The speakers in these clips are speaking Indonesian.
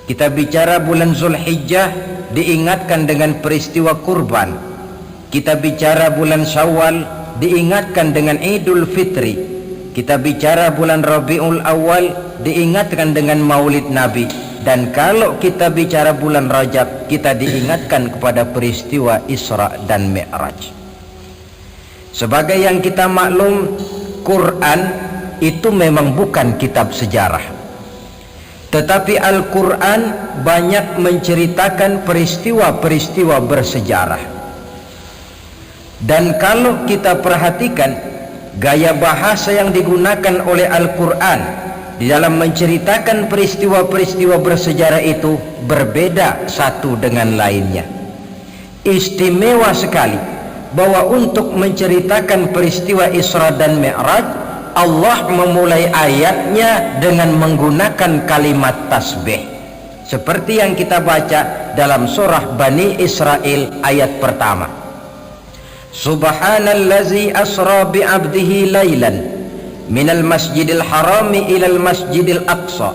Kita bicara bulan Zulhijjah, diingatkan dengan peristiwa kurban. Kita bicara bulan Syawal, diingatkan dengan Idul Fitri. Kita bicara bulan Rabiul Awal, diingatkan dengan Maulid Nabi. Dan kalau kita bicara bulan Rajab, kita diingatkan kepada peristiwa Isra dan Mi'raj. Sebagai yang kita maklum, Quran itu memang bukan kitab sejarah. Tetapi Al-Quran banyak menceritakan peristiwa-peristiwa bersejarah. Dan kalau kita perhatikan gaya bahasa yang digunakan oleh Al-Quran di dalam menceritakan peristiwa-peristiwa bersejarah itu berbeda satu dengan lainnya. Istimewa sekali bahwa untuk menceritakan peristiwa Isra dan Mi'raj, Allah memulai ayatnya dengan menggunakan kalimat tasbih, seperti yang kita baca dalam surah Bani Israel ayat pertama. Subhanallazi asra bi'abdihi laylan minal masjidil harami ilal masjidil aqsa.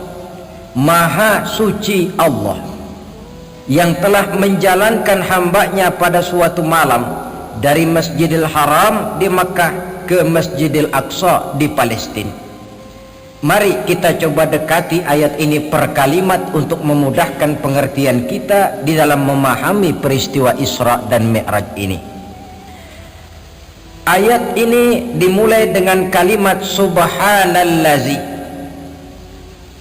Maha suci Allah yang telah menjalankan hambanya pada suatu malam dari Masjidil Haram di Makkah ke Masjidil Aqsa di Palestina. Mari kita coba dekati ayat ini per kalimat untuk memudahkan pengertian kita di dalam memahami peristiwa Isra dan Mi'raj ini. Ayat ini dimulai dengan kalimat subhanallazi.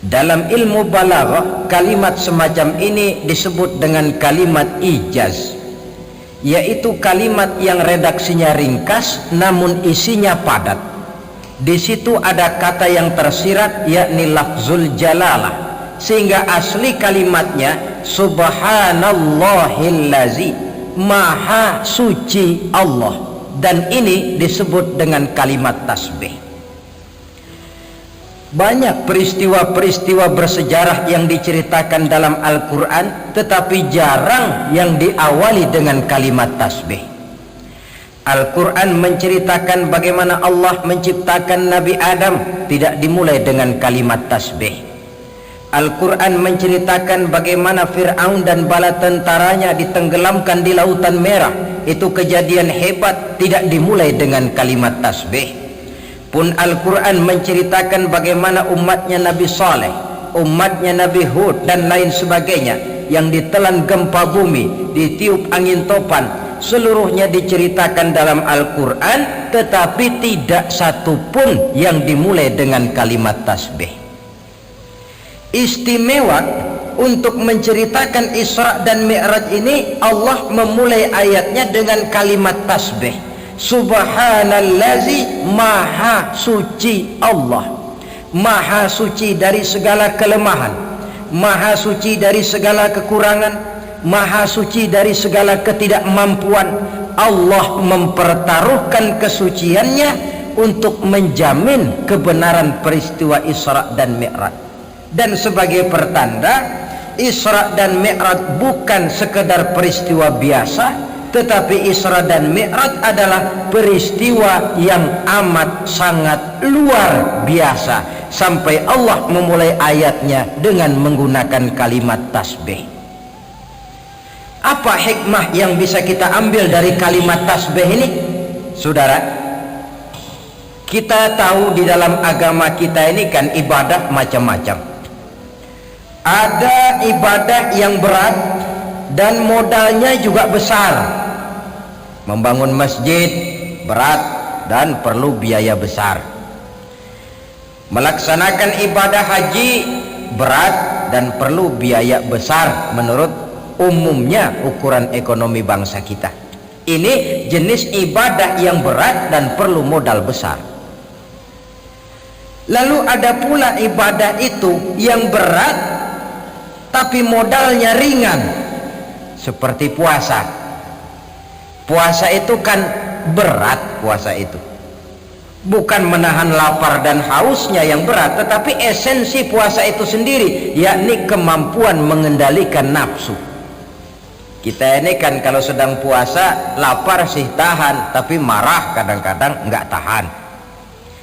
Dalam ilmu balaghah, kalimat semacam ini disebut dengan kalimat ijaz, yaitu kalimat yang redaksinya ringkas namun isinya padat. Di situ ada kata yang tersirat, yakni lafzul jalalah, sehingga asli kalimatnya subhanallahillazi, maha suci Allah, dan ini disebut dengan kalimat tasbih. Banyak peristiwa-peristiwa bersejarah yang diceritakan dalam Al-Quran, tetapi jarang yang diawali dengan kalimat tasbih. Al-Quran menceritakan bagaimana Allah menciptakan Nabi Adam, tidak dimulai dengan kalimat tasbih. Al-Quran menceritakan bagaimana Fir'aun dan bala tentaranya ditenggelamkan di Lautan Merah. Itu kejadian hebat, tidak dimulai dengan kalimat tasbih. Pun Al-Quran menceritakan bagaimana umatnya Nabi Saleh, umatnya Nabi Hud dan lain sebagainya yang ditelan gempa bumi, ditiup angin topan, seluruhnya diceritakan dalam Al-Quran, tetapi tidak satu pun yang dimulai dengan kalimat tasbih. Istimewa untuk menceritakan Isra dan Mi'raj ini, Allah memulai ayatnya dengan kalimat tasbih. Subhanallazi, maha suci Allah, maha suci dari segala kelemahan, maha suci dari segala kekurangan, maha suci dari segala ketidakmampuan. Allah mempertaruhkan kesuciannya untuk menjamin kebenaran peristiwa Isra dan Mi'raj. Dan sebagai pertanda, Isra dan Mi'raj bukan sekedar peristiwa biasa, tetapi Isra dan Mi'raj adalah peristiwa yang amat sangat luar biasa, sampai Allah memulai ayatnya dengan menggunakan kalimat tasbih. Apa hikmah yang bisa kita ambil dari kalimat tasbih ini? Saudara, kita tahu di dalam agama kita ini kan ibadah macam-macam. Ada ibadah yang berat dan modalnya juga besar. Membangun masjid berat dan perlu biaya besar. Melaksanakan ibadah haji berat dan perlu biaya besar menurut umumnya ukuran ekonomi bangsa kita. Ini jenis ibadah yang berat dan perlu modal besar. Lalu ada pula ibadah itu yang berat tapi modalnya ringan, seperti puasa. Puasa itu kan berat, puasa itu bukan menahan lapar dan hausnya yang berat, tetapi esensi puasa itu sendiri, yakni kemampuan mengendalikan nafsu. Kita ini kan kalau sedang puasa, lapar sih tahan, tapi marah kadang-kadang nggak tahan.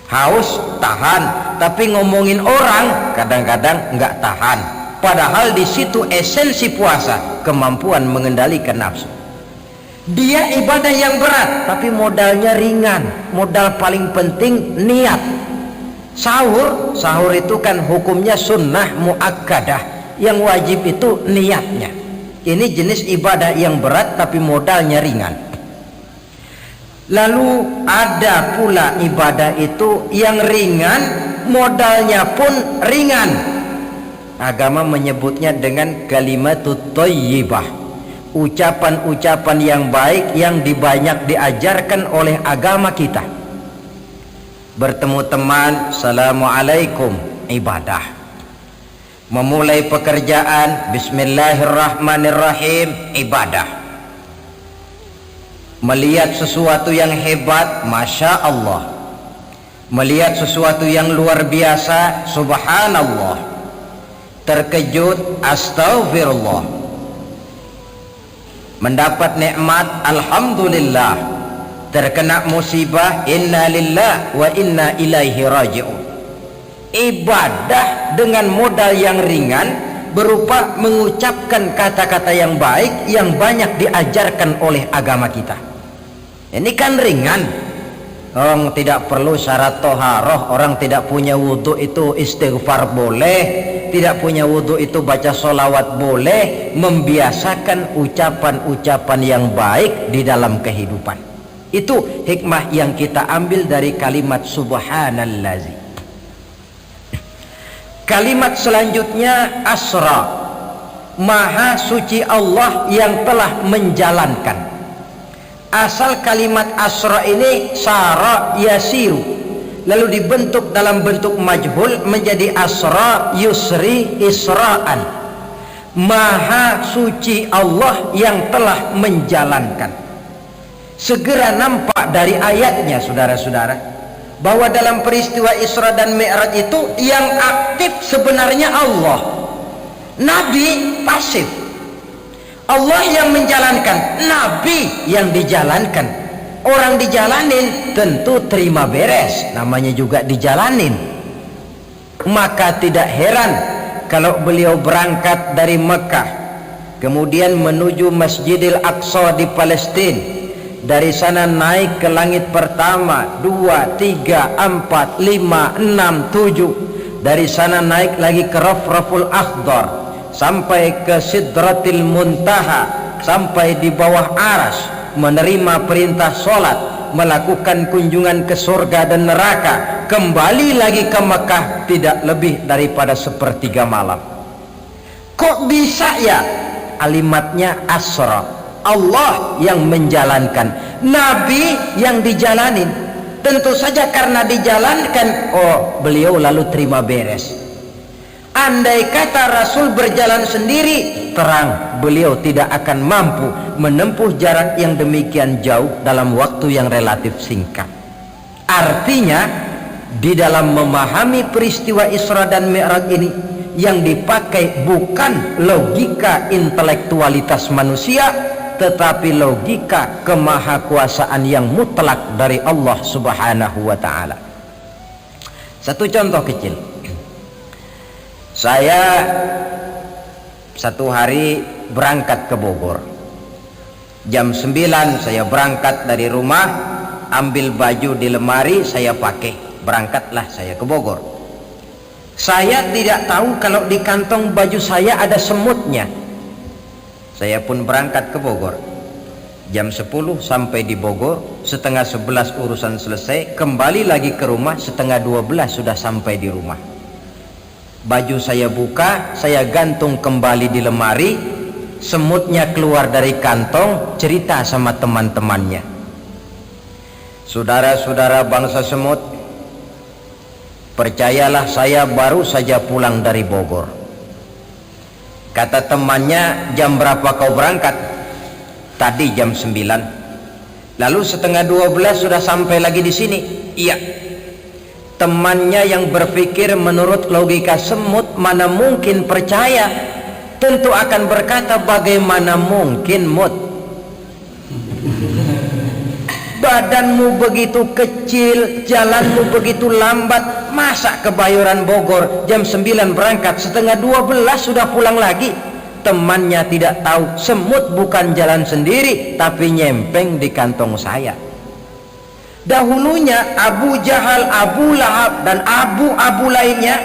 Haus tahan, tapi ngomongin orang kadang-kadang nggak tahan. padahal di situ esensi puasa, kemampuan mengendalikan nafsu. Dia ibadah yang berat tapi modalnya ringan. Modal paling penting niat. Sahur itu kan hukumnya sunnah muakkadah, yang wajib itu niatnya. Ini jenis ibadah yang berat tapi modalnya ringan. Lalu ada pula ibadah itu yang ringan, modalnya pun ringan. Agama menyebutnya dengan kalimatut thayyibah, ucapan-ucapan yang baik yang banyak diajarkan oleh agama kita. Bertemu teman, assalamualaikum, ibadah. Memulai pekerjaan, bismillahirrahmanirrahim, ibadah. Melihat sesuatu yang hebat, masya Allah. Melihat sesuatu yang luar biasa, subhanallah. Terkejut, astagfirullah. Mendapat nikmat, alhamdulillah. Terkena musibah, inna lillah wa inna ilaihi raji'un. Ibadah dengan modal yang ringan berupa mengucapkan kata-kata yang baik yang banyak diajarkan oleh agama kita. Ini kan ringan. Orang tidak perlu syarat toharoh, orang tidak punya wudhu itu istighfar boleh, tidak punya wudhu itu baca sholawat boleh. Membiasakan ucapan-ucapan yang baik di dalam kehidupan. Itu hikmah yang kita ambil dari kalimat subhanallazi. Kalimat selanjutnya asra, maha suci Allah yang telah menjalankan. Asal kalimat asra ini sara yasiru, lalu dibentuk dalam bentuk majhul menjadi asra yusri isra'an. Maha suci Allah yang telah menjalankan. Segera nampak dari ayatnya, saudara-saudara, bahwa dalam peristiwa Isra dan Mi'raj itu yang aktif sebenarnya Allah. Nabi pasif. Allah yang menjalankan, Nabi yang dijalankan. Orang dijalanin tentu terima beres, namanya juga dijalanin. Maka tidak heran kalau beliau berangkat dari Mekah, kemudian menuju Masjidil Aqsa di Palestina. Dari sana naik ke langit pertama, 2, 3, 4, 5, 6, 7. Dari sana naik lagi ke Rafraful Akhdar, sampai ke Sidratil Muntaha, sampai di bawah Aras, menerima perintah sholat, melakukan kunjungan ke surga dan neraka, kembali lagi ke Mekah tidak lebih daripada sepertiga malam. Kok bisa ya? Kalimatnya asra, Allah yang menjalankan, Nabi yang dijalanin. Tentu saja karena dijalankan, oh beliau lalu terima beres. Andai kata Rasul berjalan sendiri, terang beliau tidak akan mampu menempuh jarak yang demikian jauh dalam waktu yang relatif singkat. Artinya di dalam memahami peristiwa Isra dan Mi'raj ini, yang dipakai bukan logika intelektualitas manusia, tetapi logika kemahakuasaan yang mutlak dari Allah Subhanahu wa ta'ala. Satu contoh kecil. Saya satu hari berangkat ke Bogor. Jam 9 saya berangkat dari rumah, ambil baju di lemari, saya pakai, berangkatlah saya ke Bogor. Saya tidak tahu kalau di kantong baju saya ada semutnya. Saya pun berangkat ke Bogor. Jam 10 sampai di Bogor, setengah 11 urusan selesai, kembali lagi ke rumah, setengah 12 sudah sampai di rumah. Baju saya buka, saya gantung kembali di lemari, semutnya keluar dari kantong, cerita sama teman-temannya. Saudara-saudara bangsa semut, percayalah saya baru saja pulang dari Bogor. Kata temannya, jam berapa kau berangkat? Tadi jam 9. Lalu setengah 12 sudah sampai lagi di sini? Iya. Temannya yang berpikir menurut logika semut, mana mungkin percaya, tentu akan berkata, bagaimana mungkin mut? badanmu begitu kecil, jalanmu begitu lambat, masa ke Bayoran Bogor jam 9 berangkat, setengah 12 sudah pulang lagi? Temannya tidak tahu, semut bukan jalan sendiri tapi nyempeng di kantong saya. Dahulunya Abu Jahal, Abu Lahab dan abu-abu lainnya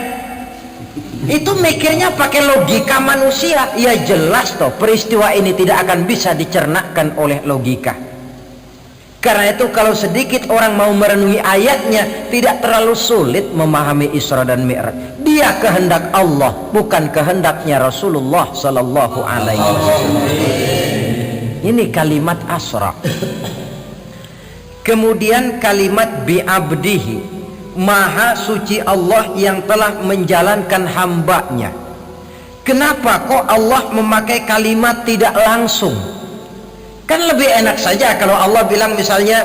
itu mikirnya pakai logika manusia. Ya jelas toh peristiwa ini tidak akan bisa dicernakkan oleh logika. Karena itu kalau sedikit orang mau merenungi ayatnya, tidak terlalu sulit memahami Isra dan Mi'raj. Dia kehendak Allah, bukan kehendaknya Rasulullah sallallahu alaihi wasallam. Ini kalimat Asra. Kemudian kalimat bi'abdihi, maha suci Allah yang telah menjalankan hambanya. Kenapa kok Allah memakai kalimat tidak langsung? Kan lebih enak saja kalau Allah bilang misalnya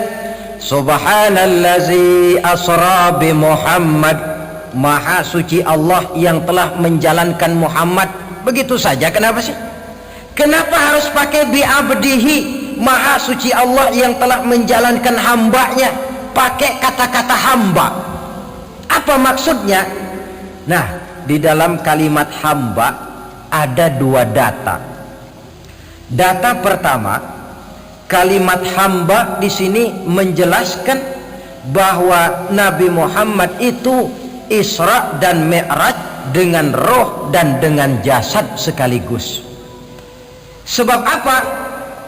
Subhanallazi asra bi Muhammad, maha suci Allah yang telah menjalankan Muhammad. Begitu saja. Kenapa sih? Kenapa harus pakai bi'abdihi, maha suci Allah yang telah menjalankan hambanya? Pakai kata-kata hamba. Apa maksudnya? Nah, di dalam kalimat hamba ada dua data. Data pertama, kalimat hamba di sini menjelaskan bahwa Nabi Muhammad itu Isra dan Mi'raj dengan roh dan dengan jasad sekaligus. Sebab apa?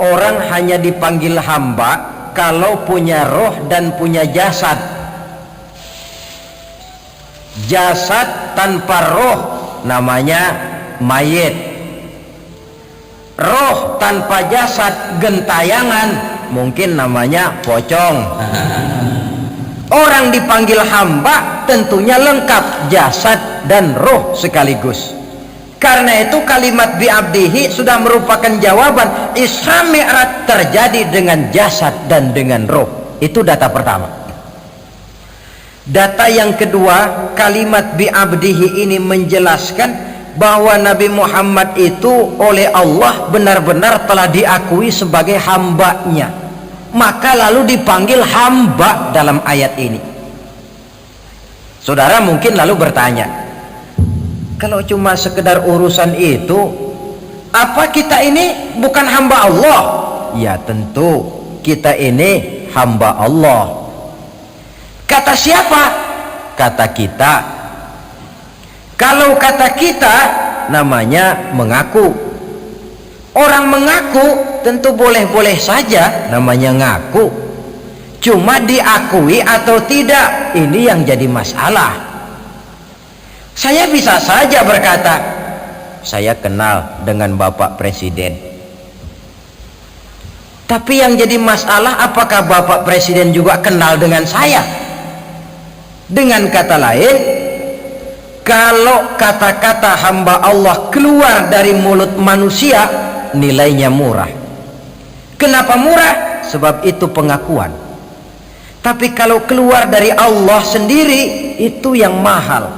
Orang hanya dipanggil hamba kalau punya roh dan punya jasad. Jasad tanpa roh namanya mayit. Roh tanpa jasad gentayangan, mungkin namanya pocong. Orang dipanggil hamba tentunya lengkap jasad dan roh sekaligus. Karena itu kalimat bi'abdihi sudah merupakan jawaban Isra Mi'raj terjadi dengan jasad dan dengan roh. Itu data pertama. Data yang kedua, kalimat bi'abdihi ini menjelaskan bahwa Nabi Muhammad itu oleh Allah benar-benar telah diakui sebagai hambanya. Maka lalu dipanggil hamba dalam ayat ini. Saudara mungkin lalu bertanya, kalau cuma sekedar urusan itu, apa kita ini bukan hamba Allah? Ya tentu kita ini hamba Allah. Kata siapa? Kata kita. Kalau kata kita namanya mengaku. Orang mengaku tentu boleh-boleh saja, namanya ngaku. Cuma diakui atau tidak, ini yang jadi masalah. Saya bisa saja berkata, saya kenal dengan Bapak Presiden. Tapi yang jadi masalah, apakah Bapak Presiden juga kenal dengan saya? Dengan kata lain, kalau kata-kata hamba Allah keluar dari mulut manusia, nilainya murah. Kenapa murah? Sebab itu pengakuan. Tapi kalau keluar dari Allah sendiri, itu yang mahal.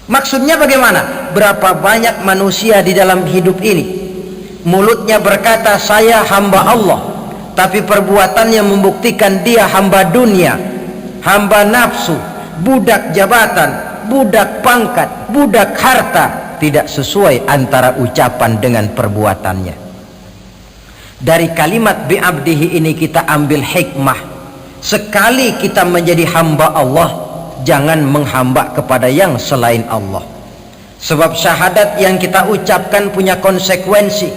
Maksudnya bagaimana? Berapa banyak manusia di dalam hidup ini mulutnya berkata saya hamba Allah, tapi perbuatannya membuktikan dia hamba dunia, hamba nafsu, budak jabatan, budak pangkat, budak harta. Tidak sesuai antara ucapan dengan perbuatannya. Dari kalimat bi'abdihi ini kita ambil hikmah. Sekali kita menjadi hamba Allah, jangan menghamba kepada yang selain Allah. Sebab syahadat yang kita ucapkan punya konsekuensi.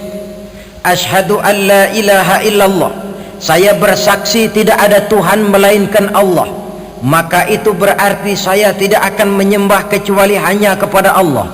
Asyhadu an la ilaha illallah, saya bersaksi tidak ada Tuhan melainkan Allah. Maka itu berarti saya tidak akan menyembah kecuali hanya kepada Allah.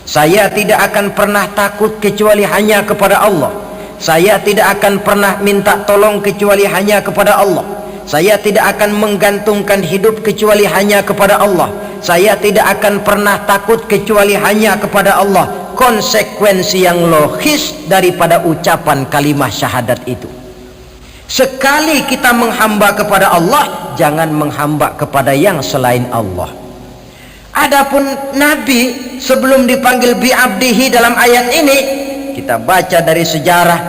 Saya tidak akan pernah takut kecuali hanya kepada Allah. Saya tidak akan pernah minta tolong kecuali hanya kepada Allah. Saya tidak akan menggantungkan hidup kecuali hanya kepada Allah. Saya tidak akan pernah takut kecuali hanya kepada Allah. Konsekuensi yang logis daripada ucapan kalimat syahadat itu. Sekali kita menghamba kepada Allah, jangan menghamba kepada yang selain Allah. Adapun Nabi sebelum dipanggil bi'abdihi dalam ayat ini, kita baca dari sejarah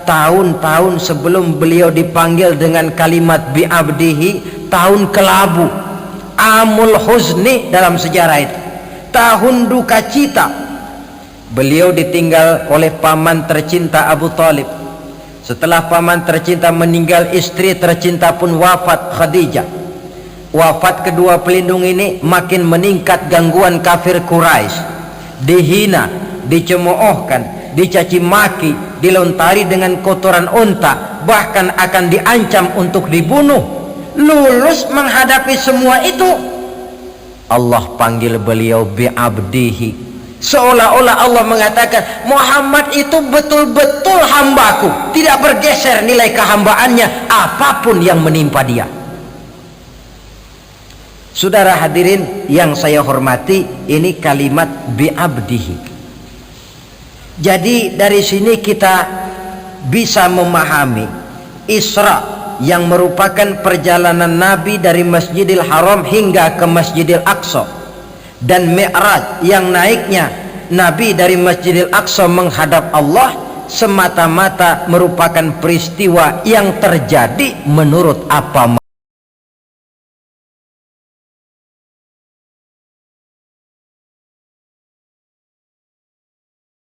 tahun-tahun sebelum beliau dipanggil dengan kalimat bi'abdihi, tahun kelabu, amul huzni dalam sejarah itu, tahun duka cita. Beliau ditinggal oleh paman tercinta Abu Talib. Setelah paman tercinta meninggal, istri tercinta pun wafat, Khadijah. Wafat kedua pelindung ini makin meningkat gangguan kafir Quraisy. Dihina, dicemoohkan, dicaci maki, dilontari dengan kotoran unta, bahkan akan diancam untuk dibunuh. Lulus menghadapi semua itu, Allah panggil beliau bi'abdihi. Seolah-olah Allah mengatakan Muhammad itu betul-betul hambaku, tidak bergeser nilai kehambaannya apapun yang menimpa dia. Saudara hadirin yang saya hormati, ini kalimat bi'abdihi. Jadi dari sini kita bisa memahami Isra yang merupakan perjalanan Nabi dari Masjidil Haram hingga ke Masjidil Aqsa, dan Mi'raj yang naiknya Nabi dari Masjidil Aqsa menghadap Allah semata-mata merupakan peristiwa yang terjadi menurut apa